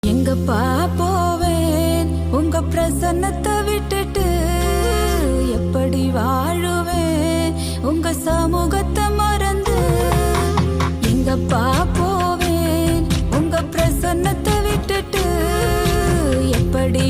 எங்கப்பா போவேன் உங்க பிரசன்னத்தை விட்டுட்டு, எப்படி வாழுவேன் உங்க சமூகத்தை மறந்து. எங்கப்பா போவேன் உங்க பிரசன்னத்தை விட்டுட்டு, எப்படி